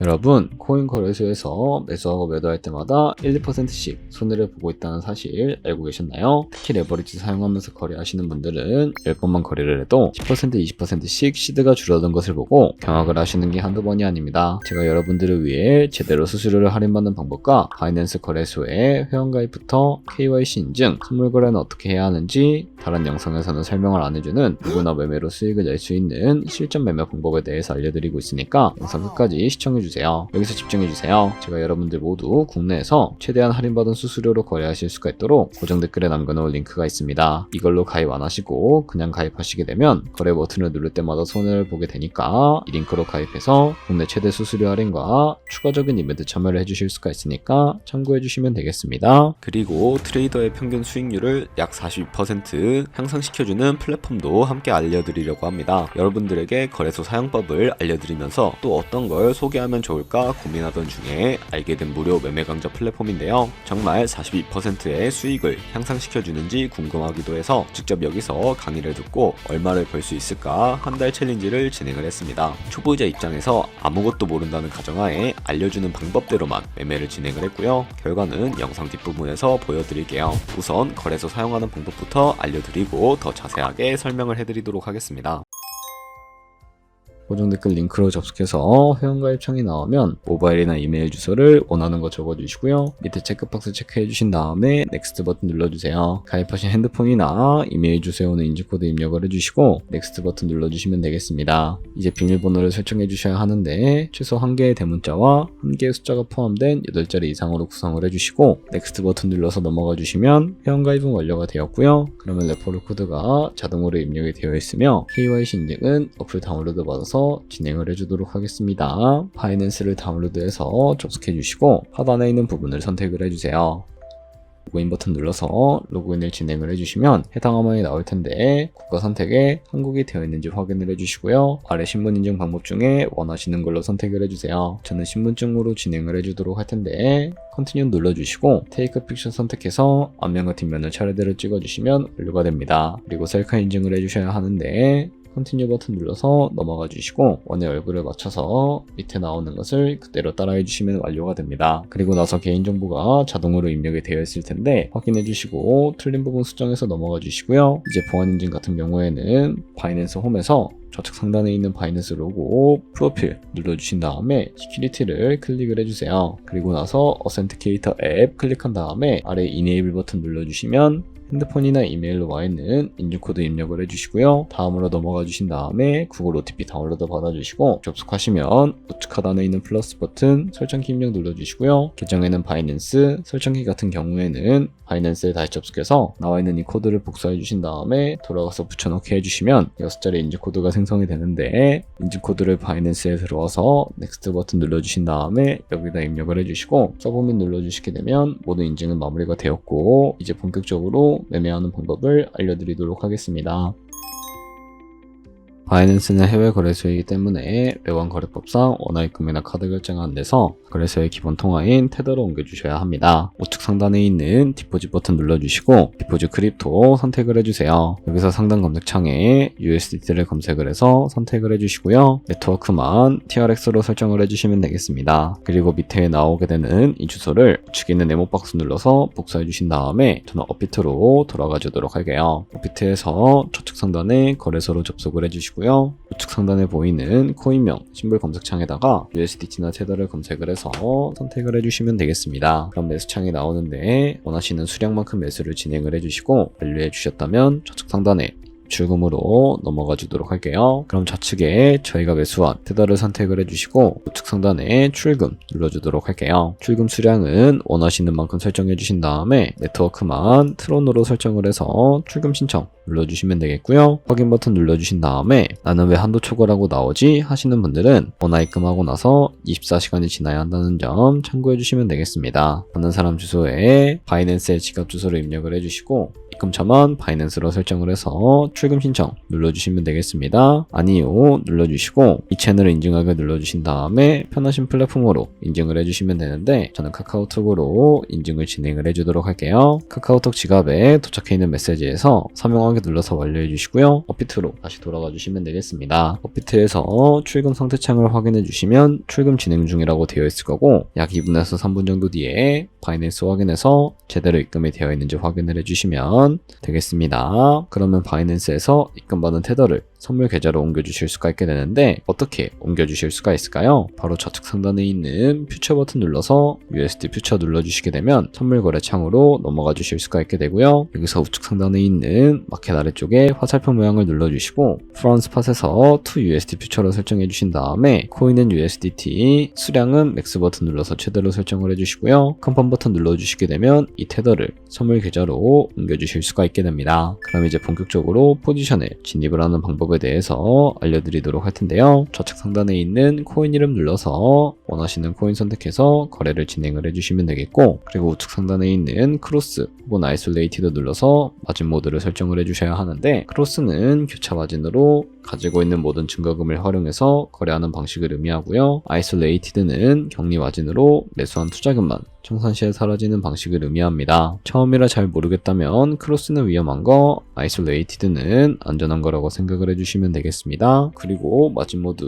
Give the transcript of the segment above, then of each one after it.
여러분, 코인 거래소에서 매수하고 매도할 때마다 1, 2%씩 손해를 보고 있다는 사실 알고 계셨나요? 특히 레버리지 사용하면서 거래하시는 분들은 10번만 거래를 해도 10%, 20%씩 시드가 줄어든 것을 보고 경악을 하시는 게 한두 번이 아닙니다. 제가 여러분들을 위해 제대로 수수료를 할인받는 방법과 바이낸스 거래소의 회원가입부터 KYC 인증, 선물 거래는 어떻게 해야 하는지 다른 영상에서는 설명을 안 해주는 누구나 매매로 수익을 낼 수 있는 실전 매매 방법에 대해서 알려드리고 있으니까 영상 끝까지 시청해주세요. 여기서 집중해주세요. 제가 여러분들 모두 국내에서 최대한 할인받은 수수료로 거래하실 수가 있도록 고정 댓글에 남겨놓은 링크가 있습니다. 이걸로 가입 안 하시고 그냥 가입하시게 되면 거래 버튼을 누를 때마다 손해를 보게 되니까 이 링크로 가입해서 국내 최대 수수료 할인과 추가적인 이벤트 참여를 해주실 수가 있으니까 참고해주시면 되겠습니다. 그리고 트레이더의 평균 수익률을 약 42% 향상시켜주는 플랫폼도 함께 알려드리려고 합니다. 여러분들에게 거래소 사용법을 알려드리면서 또 어떤 걸 소개하면 좋을까 고민하던 중에 알게 된 무료 매매 강좌 플랫폼인데요. 정말 42%의 수익을 향상시켜주는지 궁금하기도 해서 직접 여기서 강의를 듣고 얼마를 벌 수 있을까 한 달 챌린지를 진행을 했습니다. 초보자 입장에서 아무것도 모른다는 가정하에 알려주는 방법대로만 매매를 진행을 했고요. 결과는 영상 뒷부분에서 보여드릴게요. 우선 거래소 사용하는 방법부터 알려드리고 더 자세하게 설명을 해드리도록 하겠습니다. 고정 댓글 링크로 접속해서 회원가입 창이 나오면 모바일이나 이메일 주소를 원하는 거 적어주시고요. 밑에 체크박스 체크해주신 다음에 넥스트 버튼 눌러주세요. 가입하신 핸드폰이나 이메일 주소에 오는 인증코드 입력을 해주시고 넥스트 버튼 눌러주시면 되겠습니다. 이제 비밀번호를 설정해주셔야 하는데 최소 1개의 대문자와 1개의 숫자가 포함된 8자리 이상으로 구성을 해주시고 넥스트 버튼 눌러서 넘어가 주시면 회원가입은 완료가 되었고요. 그러면 레퍼럴 코드가 자동으로 입력이 되어 있으며 KYC 인증은 어플 다운로드 받아서 진행을 해주도록 하겠습니다. 바이낸스를 다운로드해서 접속해 주시고 하단에 있는 부분을 선택을 해주세요. 로그인 버튼 눌러서 로그인을 진행을 해주시면 해당 화면이 나올 텐데 국가 선택에 한국이 되어 있는지 확인을 해주시고요. 아래 신분 인증 방법 중에 원하시는 걸로 선택을 해주세요. 저는 신분증으로 진행을 해주도록 할 텐데 컨티뉴 눌러주시고 테이크 픽션 선택해서 앞면과 뒷면을 차례대로 찍어주시면 완료가 됩니다. 그리고 셀카 인증을 해주셔야 하는데 컨티뉴 버튼 눌러서 넘어가 주시고 원의 얼굴을 맞춰서 밑에 나오는 것을 그대로 따라해 주시면 완료가 됩니다. 그리고 나서 개인정보가 자동으로 입력이 되어 있을 텐데 확인해 주시고 틀린 부분 수정해서 넘어가 주시고요. 이제 보안인증 같은 경우에는 바이낸스 홈에서 좌측 상단에 있는 바이낸스 로고 프로필 눌러주신 다음에 시큐리티를 클릭을 해주세요. 그리고 나서 어센티케이터 앱 클릭한 다음에 아래 이네이블 버튼 눌러주시면 핸드폰이나 이메일로 와 있는 인증코드 입력을 해주시고요. 다음으로 넘어가 주신 다음에 구글 OTP 다운로드 받아주시고 접속하시면 우측 하단에 있는 플러스 버튼 설정키 입력 눌러주시고요. 계정에는 바이낸스, 설정키 같은 경우에는 바이낸스에 다시 접속해서 나와 있는 이 코드를 복사해 주신 다음에 돌아가서 붙여넣기 해주시면 6자리 인증코드가 생성이 되는데 인증코드를 바이낸스에 들어와서 넥스트 버튼 눌러주신 다음에 여기다 입력을 해주시고 서브밋 눌러주시게 되면 모든 인증은 마무리가 되었고 이제 본격적으로 매매하는 방법을 알려드리도록 하겠습니다. 바이낸스는 해외 거래소이기 때문에 외환 거래법상 원화입금이나 카드 결제가 안 돼서 거래소의 기본 통화인 테더로 옮겨주셔야 합니다. 우측 상단에 있는 디포짓 버튼 눌러주시고 디포짓 크립토 선택을 해주세요. 여기서 상단 검색창에 USDT를 검색을 해서 선택을 해주시고요. 네트워크만 TRX로 설정을 해주시면 되겠습니다. 그리고 밑에 나오게 되는 이 주소를 우측에 있는 네모 박스 눌러서 복사해 주신 다음에 저는 업비트로 돌아가 주도록 할게요. 업비트에서 좌측 상단에 거래소로 접속을 해주시고 우측 상단에 보이는 코인명 심볼 검색창에다가 USDT나 테더를 검색을 해서 선택을 해주시면 되겠습니다. 그럼 매수창이 나오는데 원하시는 수량만큼 매수를 진행을 해주시고 완료해 주셨다면 좌측 상단에 출금으로 넘어가 주도록 할게요. 그럼 좌측에 저희가 매수한 테더를 선택을 해주시고 우측 상단에 출금 눌러주도록 할게요. 출금 수량은 원하시는 만큼 설정해 주신 다음에 네트워크만 트론으로 설정을 해서 출금 신청 눌러주시면 되겠고요. 확인 버튼 눌러주신 다음에 나는 왜 한도 초과라고 나오지 하시는 분들은 원화 입금하고 나서 24시간이 지나야 한다는 점 참고해 주시면 되겠습니다. 받는 사람 주소에 바이낸스의 지갑 주소를 입력을 해주시고 입금처만 바이낸스로 설정을 해서 출금 신청 눌러주시면 되겠습니다. 아니요 눌러주시고 이 채널을 인증하게 눌러주신 다음에 편하신 플랫폼으로 인증을 해주시면 되는데 저는 카카오톡으로 인증을 진행을 해주도록 할게요. 카카오톡 지갑에 도착해 있는 메시지에서 서명하게 눌러서 완료해 주시고요. 업비트로 다시 돌아가 주시면 되겠습니다. 업비트에서 출금 상태 창을 확인해 주시면 출금 진행 중이라고 되어 있을 거고 약 2분에서 3분 정도 뒤에 바이낸스 확인해서 제대로 입금이 되어 있는지 확인을 해주시면 되겠습니다. 그러면 바이낸스에서 입금받은 테더를 선물 계좌로 옮겨주실 수가 있게 되는데 어떻게 옮겨주실 수가 있을까요? 바로 좌측 상단에 있는 퓨처 버튼 눌러서 USD 퓨처 눌러주시게 되면 선물 거래 창으로 넘어가 주실 수가 있게 되고요. 여기서 우측 상단에 있는 마켓 아래쪽에 화살표 모양을 눌러주시고 프론 스팟에서 to USD 퓨처로 설정해 주신 다음에 코인은 USDT, 수량은 맥스 버튼 눌러서 최대로 설정을 해주시고요. 컨펌 버튼 눌러주시게 되면 이 테더를 선물 계좌로 옮겨주실 수가 있게 됩니다. 그럼 이제 본격적으로 포지션에 진입을 하는 방법에 대해서 알려드리도록 할 텐데요. 좌측 상단에 있는 코인 이름 눌러서 원하시는 코인 선택해서 거래를 진행을 해주시면 되겠고 그리고 우측 상단에 있는 크로스 혹은 아이솔레이티드 눌러서 마진 모드를 설정을 해주셔야 하는데 크로스는 교차 마진으로 가지고 있는 모든 증거금을 활용해서 거래하는 방식을 의미하고요. 아이솔레이티드는 격리 마진으로 매수한 투자금만 청산 시에 사라지는 방식을 의미합니다. 처음이라 잘 모르겠다면 크로스는 위험한 거, 아이솔레이티드는 안전한 거라고 생각을 해주시면 되겠습니다. 그리고 마진 모드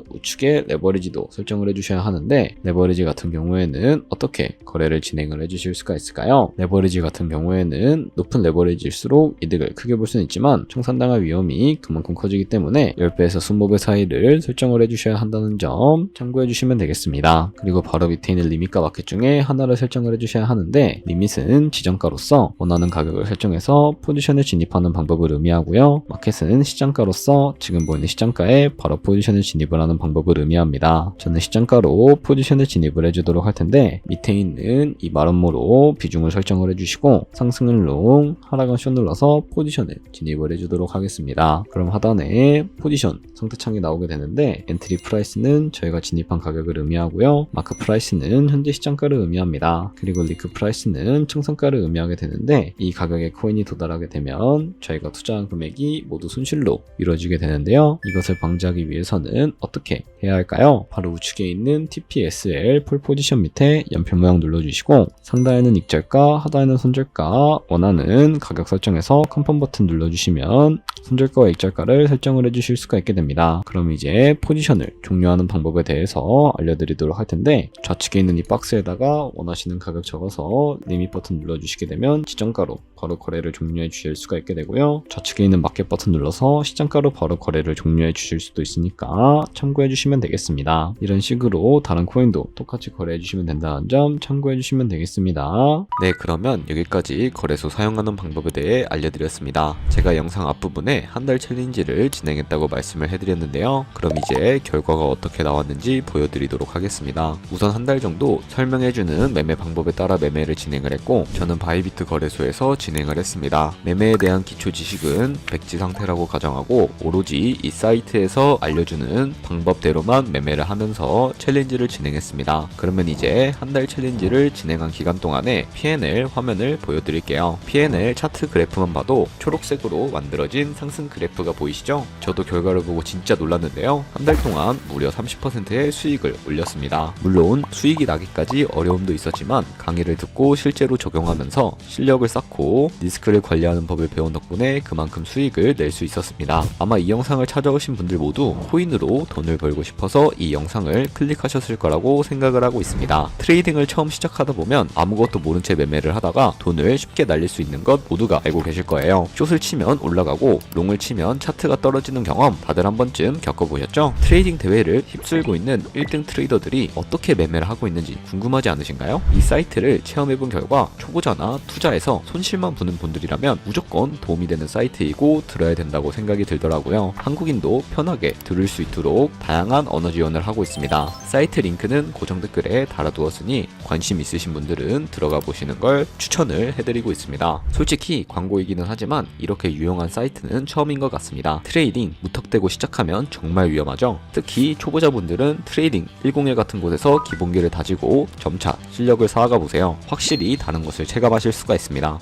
우측에 레버리지도 설정을 해주셔야 하는데 레버리지 같은 경우에는 어떻게 거래를 진행을 해주실 수가 있을까요? 레버리지 같은 경우에는 높은 레버리지일수록 이득을 크게 볼 수는 있지만 청산당할 위험이 그만큼 커지기 때문에 10배에서 20배 사이를 설정을 해주셔야 한다는 점 참고해 주시면 되겠습니다. 그리고 바로 밑에 있는 리밋과 마켓 중에 하나를 설정을 해주셔야 하는데 리밋은 지정가로서 원하는 가격을 설정해서 포지션에 진입하는 방법을 의미하고요. 마켓은 시장가로서 지금 보이는 시장가에 바로 포지션에 진입을 하는 방법을 의미합니다. 저는 시장가로 포지션에 진입을 해주도록 할 텐데 밑에 있는 이 마름모로 비중을 설정을 해주시고 상승은 롱, 하락은 숏 눌러서 포지션에 진입을 해주도록 하겠습니다. 그럼 하단에 포지션 상태창이 나오게 되는데 엔트리 프라이스는 저희가 진입한 가격을 의미하고요. 마크 프라이스는 현재 시장가를 의미합니다. 그리고 리크 프라이스는 청산가를 의미하게 되는데 이 가격에 코인이 도달하게 되면 저희가 투자한 금액이 모두 손실로 이루어지게 되는데요. 이것을 방지하기 위해서는 어떻게 해야 할까요? 바로 우측에 있는 TPSL 폴 포지션 밑에 연필 모양 눌러주시고 상단에는 익절가, 하단에는 손절가 원하는 가격 설정해서 컨펌 버튼 눌러주시면 손절가와 익절가를 설정을 해주실 수가 있게 됩니다. 그럼 이제 포지션을 종료하는 방법에 대해서 알려드리도록 할 텐데 좌측에 있는 이 박스에다가 원하시는 가격 적어서 리밋 버튼 눌러주시게 되면 지정가로 바로 거래를 종료해 주실 수가 있게 되고요. 좌측에 있는 마켓 버튼 눌러서 시장가로 바로 거래를 종료해 주실 수도 있으니까 참고해 주시면 되겠습니다. 이런 식으로 다른 코인도 똑같이 거래해 주시면 된다는 점 참고해 주시면 되겠습니다. 네, 그러면 여기까지 거래소 사용하는 방법에 대해 알려드렸습니다. 제가 영상 앞부분에 한 달 챌린지를 진행했다고 말씀을 해드렸는데요. 그럼 이제 결과가 어떻게 나왔는지 보여드리도록 하겠습니다. 우선 한 달 정도 설명해주는 매매 방법에 따라 매매를 진행을 했고 저는 바이비트 거래소에서 진행을 했습니다. 매매에 대한 기초 지식은 백지 상태라고 가정하고 오로지 이 사이트에서 알려주는 방법대로만 매매를 하면서 챌린지를 진행했습니다. 그러면 이제 한 달 챌린지를 진행한 기간 동안에 P&L 화면을 보여드릴게요. P&L 차트 그래프만 봐도 초록색으로 만들어진 상승 그래프가 보이시죠? 저도 결과를 보고 진짜 놀랐는데요. 한 달 동안 무려 30%의 수익을 올렸습니다. 물론 수익이 나기까지 어려움도 있었지만 강의를 듣고 실제로 적용하면서 실력을 쌓고 리스크를 관리하는 법을 배운 덕분에 그만큼 수익을 낼 수 있었습니다. 아마 이 영상을 찾아오신 분들 모두 코인으로 돈을 벌고 싶어서 이 영상을 클릭하셨을 거라고 생각을 하고 있습니다. 트레이딩을 처음 시작하다 보면 아무것도 모른 채 매매를 하다가 돈을 쉽게 날릴 수 있는 것 모두가 알고 계실 거예요. 숏을 치면 올라가고 롱을 치면 차트가 떨어지는 경험 다들 한 번쯤 겪어보셨죠? 트레이딩 대회를 휩쓸고 있는 1등 트레이더들이 어떻게 매매를 하고 있는지 궁금하지 않으신가요? 이 사이트를 체험해본 결과 초보자나 투자에서 손실만 보는 분들이라면 무조건 도움이 되는 사이트이고 들어야 된다고 생각이 들더라고요. 한국인도 편하게 들을 수 있도록 다양한 언어 지원을 하고 있습니다. 사이트 링크는 고정 댓글에 달아두었으니 관심 있으신 분들은 들어가 보시는 걸 추천을 해드리고 있습니다. 솔직히 광고이기는 하지만 이렇게 유용한 사이트는 처음인 것 같습니다. 트레이딩 무턱대고 시작하면 정말 위험하죠. 특히 초보자분들은 트레이딩 101 같은 곳에서 기본기를 다지고 점차 실력을 쌓아가 보세요. 확실히 다른 것을 체감하실 수가 있습니다.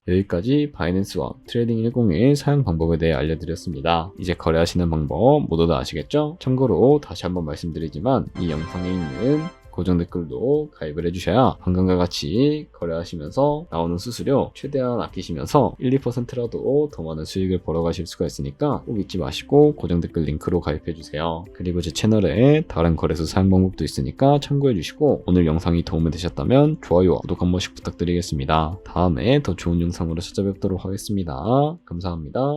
여기까지 바이낸스와 트레이딩101 사용 방법에 대해 알려드렸습니다. 이제 거래하시는 방법 모두 다 아시겠죠? 참고로 다시 한번 말씀드리지만 이 영상에 있는 고정 댓글도 가입을 해주셔야 방금과 같이 거래하시면서 나오는 수수료 최대한 아끼시면서 1, 2%라도 더 많은 수익을 벌어가실 수가 있으니까 꼭 잊지 마시고 고정 댓글 링크로 가입해주세요. 그리고 제 채널에 다른 거래소 사용 방법도 있으니까 참고해주시고 오늘 영상이 도움이 되셨다면 좋아요와 구독 한 번씩 부탁드리겠습니다. 다음에 더 좋은 영상으로 찾아뵙도록 하겠습니다. 감사합니다.